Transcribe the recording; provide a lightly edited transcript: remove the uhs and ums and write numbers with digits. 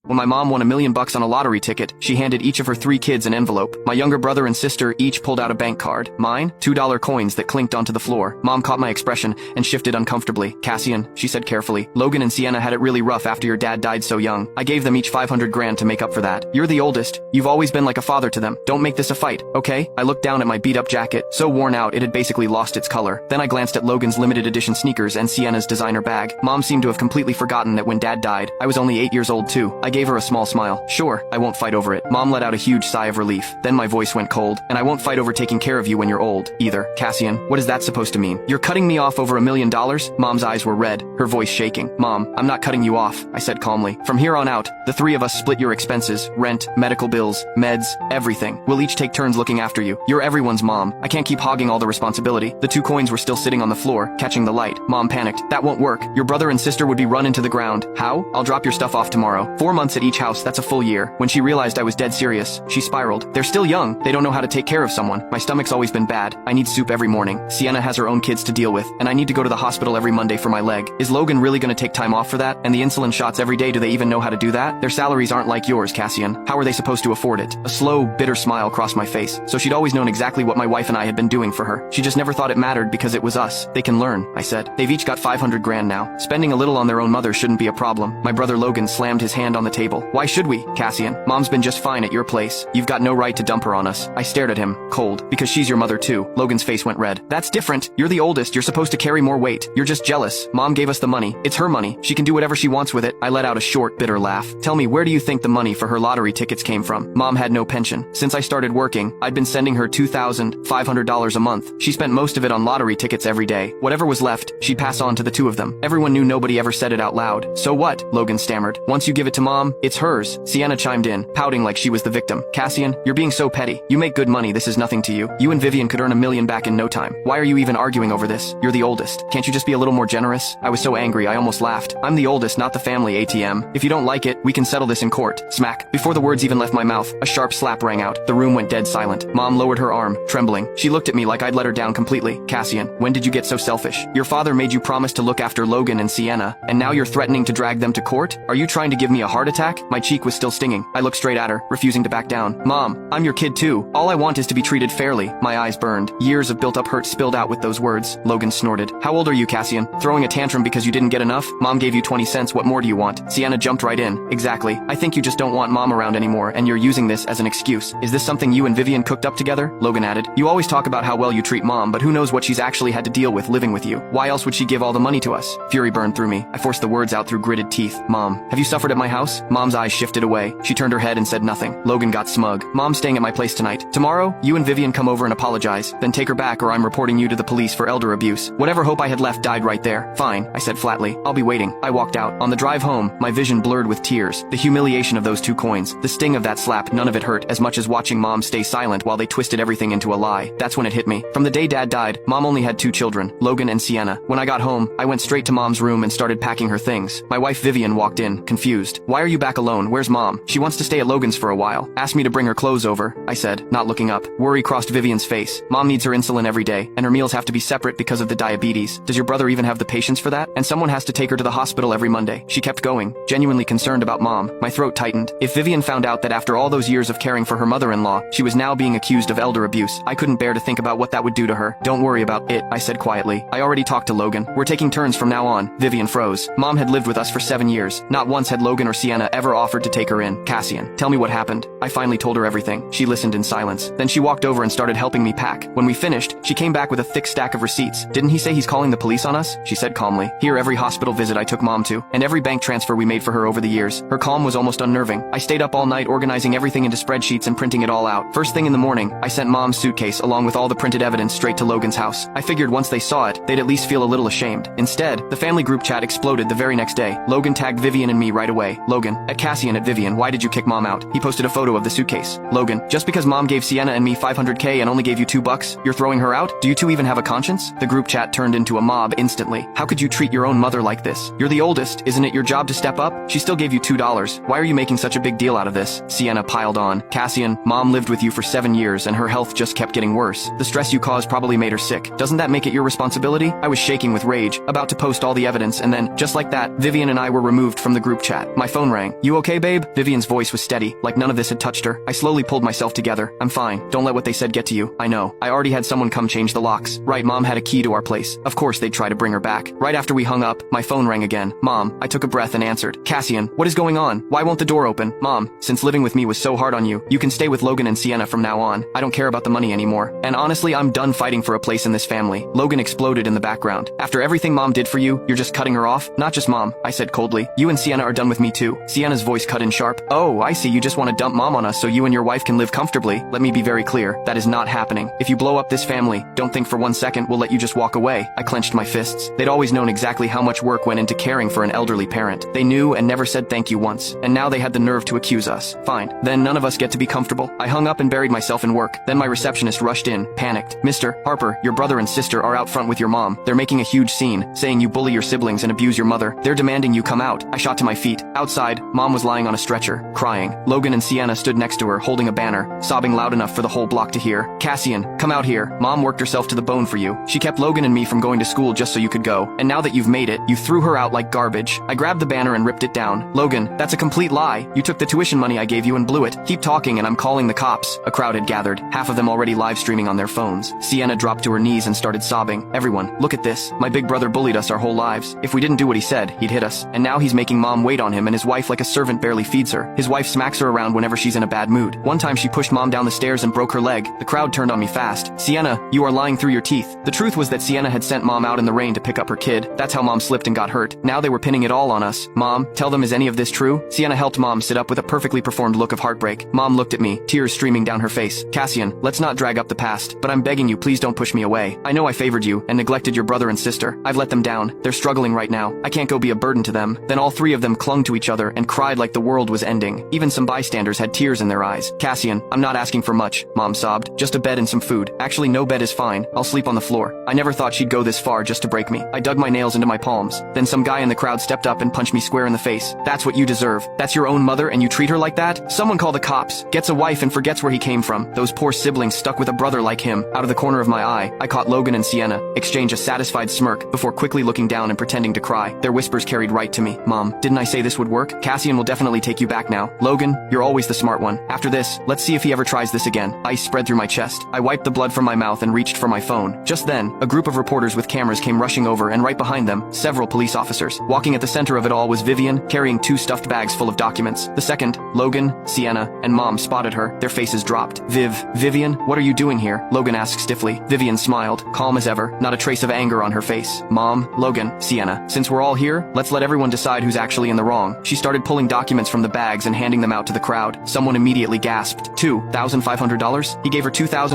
When my mom won $1 million on a lottery ticket, she handed each of her 3 kids an envelope. My younger brother and sister each pulled out a bank card. Mine, $2 coins that clinked onto the floor. Mom caught my expression and shifted uncomfortably. Cassian, she said carefully, Logan and Sienna had it really rough after your dad died so young. I gave them each 500 grand to make up for that. You're the oldest. You've always been like a father to them. Don't make this a fight, okay? I looked down at my beat-up jacket, so worn out it had basically lost its color. Then I glanced at Logan's limited edition sneakers and Sienna's designer bag. Mom seemed to have completely forgotten that when Dad died, I was only 8 years old too. I gave her a small smile. Sure, I won't fight over it. Mom let out a huge sigh of relief. Then my voice went cold. And I won't fight over taking care of you when you're old, either. Cassian, what is that supposed to mean? You're cutting me off over $1 million? Mom's eyes were red, her voice shaking. Mom, I'm not cutting you off, I said calmly. From here on out, the 3 of us split your expenses, rent, medical bills, meds, everything. We'll each take turns looking after you. You're everyone's mom. I can't keep hogging all the responsibility. The 2 coins were still sitting on the floor, catching the light. Mom panicked. That won't work. Your brother and sister would be run into the ground. How? I'll drop your stuff off tomorrow. 4 months at each house, that's a full year. When she realized I was dead serious, she spiraled. They're still young. They don't know how to take care of someone. My stomach's always been bad. I need soup every morning. Sienna has her own kids to deal with, and I need to go to the hospital every Monday for my leg. Is Logan really gonna take time off for that? And the insulin shots every day, do they even know how to do that? Their salaries aren't like yours, Cassian. How are they supposed to afford it? A slow, bitter smile crossed my face. So she'd always known exactly what my wife and I had been doing for her. She just never thought it mattered because it was us. They can learn, I said. They've each got 500 grand now. Spending a little on their own mother shouldn't be a problem. My brother Logan slammed his hand on the table. Why should we, Cassian? Mom's been just fine at your place. You've got no right to dump her on us. I stared at him, cold. Because she's your mother too. Logan's face went red. That's different. You're the oldest. You're supposed to carry more weight. You're just jealous. Mom gave us the money. It's her money. She can do whatever she wants with it. I let out a short, bitter laugh. Tell me, where do you think the money for her lottery tickets came from? Mom had no pension. Since I started working, I'd been sending her $2,500 a month. She spent most of it on lottery tickets every day. Whatever was left, she'd pass on to the 2 of them. Everyone knew nobody ever said it out loud. So what? Logan stammered. Once you give it to Mom, it's hers. Sienna chimed in, pouting like she was the victim. Cassian, you're being so petty. You make good money. This is nothing to you. You and Vivian could earn $1 million back in no time. Why are you even arguing over this? You're the oldest. Can't you just be a little more generous? I was so angry I almost laughed. I'm the oldest, not the family ATM. If you don't like it, we can settle this in court. Smack. Before the words even left my mouth, a sharp slap rang out. The room went dead silent. Mom lowered her arm, trembling. She looked at me like I'd let her down completely. Cassian, when did you get so selfish? Your father made you promise to look after Logan and Sienna, and now you're threatening to drag them to court? Are you trying to give me a heart attack? My cheek was still stinging. I looked straight at her, refusing to back down. Mom, I'm your kid too. All I want is to be treated fairly. My eyes burned. Years of built-up hurt spilled out with those words. Logan snorted. How old are you, Cassian? Throwing a tantrum because you didn't get enough? Mom gave you 20 cents. What more do you want? Sienna jumped right in. Exactly. I think you just don't want Mom around anymore, and you're using this as an excuse. Is this something you and Vivian cooked up together? Logan added. You always talk about how well you treat Mom, but who knows what she's actually had to deal with living with you. Why else would she give all the money to us? Fury burned through me. I forced the words out through gritted teeth. Mom, have you suffered at my house? Mom's eyes shifted away. She turned her head and said nothing. Logan got smug. Mom's staying at my place tonight. Tomorrow, you and Vivian come over and apologize. Then take her back or I'm reporting you to the police for elder abuse. Whatever hope I had left died right there. Fine, I said flatly. I'll be waiting. I walked out. On the drive home, my vision blurred with tears. The humiliation of those 2 coins. The sting of that slap, none of it hurt as much as watching Mom stay silent while they twisted everything into a lie. That's when it hit me. From the day Dad died, Mom only had 2 children, Logan and Sienna. When I got home, I went straight to Mom's room and started packing her things. My wife Vivian walked in, confused. Why are you back alone? Where's Mom? She wants to stay at Logan's for a while. Asked me to bring her clothes over, I said, not looking up. Worry crossed Vivian's face. Mom needs her insulin every day, and her meals have to be separate because of the diabetes. Does your brother even have the patience for that? And someone has to take her to the hospital every Monday. She kept going, genuinely concerned about Mom. My throat tightened. If Vivian found out that after all those years of caring for her mother-in-law, she was now being accused of elder abuse, I couldn't bear to think about what that would do to her. Don't worry about it, I said quietly. I already talked to Logan. We're taking turns from now on. Vivian froze. Mom had lived with us for 7 years. Not once had Logan or Sienna ever offered to take her in. Cassian, tell me what happened. I finally told her everything. She listened in silence. Then she walked over and started helping me pack. When we finished, she came back with a thick stack of receipts. Didn't he say he's calling the police on us? She said calmly. Here, every hospital visit I took Mom to, and every bank transfer we made for her over the years. Her calm was almost unnerving. I stayed up all night organizing everything into spreadsheets and printing it all out. First thing in the morning, I sent Mom's suitcase along with all the printed evidence straight to Logan's house. I figured once they saw it, they'd at least feel a little ashamed. Instead, the family group chat exploded the very next day. Logan tagged Vivian and me right away. Logan, at Cassian at Vivian, why did you kick Mom out? He posted a photo of the suitcase. Logan, just because Mom gave Sienna and me $500K and only gave you $2, you're throwing her out? Do you two even have a conscience? The group chat turned into a mob instantly. How could you treat your own mother like this? You're the oldest, isn't it your job to step up? She still gave you $2. Why are you making such a big deal out of this? Sienna piled on. Cassian, Mom lived with you for 7 years and her health just kept getting worse. The stress you caused probably made her sick. Doesn't that make it your responsibility? I was shaking with rage, about to post all the evidence, and then, just like that, Vivian and I were removed from the group chat. My phone rang. rang. You okay, babe? Vivian's voice was steady, like none of this had touched her. I slowly pulled myself together. I'm fine. Don't let what they said get to you. I know. I already had someone come change the locks. Right, Mom had a key to our place. Of course they'd try to bring her back. Right after we hung up, my phone rang again. Mom, I took a breath and answered. Cassian, what is going on? Why won't the door open? Mom, since living with me was so hard on you, you can stay with Logan and Sienna from now on. I don't care about the money anymore. And honestly, I'm done fighting for a place in this family. Logan exploded in the background. After everything Mom did for you, you're just cutting her off? Not just Mom, I said coldly. You and Sienna are done with me too. Sienna's voice cut in sharp. Oh, I see, you just want to dump Mom on us so you and your wife can live comfortably. Let me be very clear, that is not happening. If you blow up this family, don't think for 1 second we'll let you just walk away. I clenched my fists. They'd always known exactly how much work went into caring for an elderly parent. They knew and never said thank you once. And now they had the nerve to accuse us. Fine. Then none of us get to be comfortable. I hung up and buried myself in work. Then my receptionist rushed in, panicked. Mr. Harper, your brother and sister are out front with your mom. They're making a huge scene, saying you bully your siblings and abuse your mother. They're demanding you come out. I shot to my feet. Outside, Mom was lying on a stretcher, crying. Logan and Sienna stood next to her, holding a banner, sobbing loud enough for the whole block to hear. Cassian, come out here. Mom worked herself to the bone for you. She kept Logan and me from going to school just so you could go. And now that you've made it, you threw her out like garbage. I grabbed the banner and ripped it down. Logan, that's a complete lie. You took the tuition money I gave you and blew it. Keep talking and I'm calling the cops. A crowd had gathered, half of them already live streaming on their phones. Sienna dropped to her knees and started sobbing. Everyone, look at this. My big brother bullied us our whole lives. If we didn't do what he said, he'd hit us. And now he's making Mom wait on him and his wife like a servant barely feeds her. His wife smacks her around whenever she's in a bad mood. One time she pushed Mom down the stairs and broke her leg. The crowd turned on me fast. Sienna, you are lying through your teeth. The truth was that Sienna had sent Mom out in the rain to pick up her kid. That's how Mom slipped and got hurt. Now they were pinning it all on us. Mom, tell them, is any of this true? Sienna helped Mom sit up with a perfectly performed look of heartbreak. Mom looked at me, tears streaming down her face. Cassian, let's not drag up the past, but I'm begging you, please don't push me away. I know I favored you and neglected your brother and sister. I've let them down. They're struggling right now. I can't go be a burden to them. Then all three of them clung to each other and cried like the world was ending. Even some bystanders had tears in their eyes. Cassian, I'm not asking for much, Mom sobbed. Just a bed and some food. Actually, no bed is fine. I'll sleep on the floor. I never thought she'd go this far just to break me. I dug my nails into my palms. Then some guy in the crowd stepped up and punched me square in the face. That's what you deserve. That's your own mother and you treat her like that? Someone call the cops. Gets a wife and forgets where he came from. Those poor siblings stuck with a brother like him. Out of the corner of my eye, I caught Logan and Sienna exchange a satisfied smirk before quickly looking down and pretending to cry. Their whispers carried right to me. Mom, didn't I say this would work? Cassian will definitely take you back now. Logan, you're always the smart one. After this, let's see if he ever tries this again. Ice spread through my chest. I wiped the blood from my mouth and reached for my phone. Just then, a group of reporters with cameras came rushing over and right behind them, several police officers. Walking at the center of it all was Vivian, carrying 2 stuffed bags full of documents. The second, Logan, Sienna, and Mom spotted her. Their faces dropped. Vivian, what are you doing here? Logan asked stiffly. Vivian smiled, calm as ever, not a trace of anger on her face. Mom, Logan, Sienna, since we're all here, let's let everyone decide who's actually in the wrong. She started pulling documents from the bags and handing them out to the crowd. Someone immediately gasped. $2,500? He gave her $2,000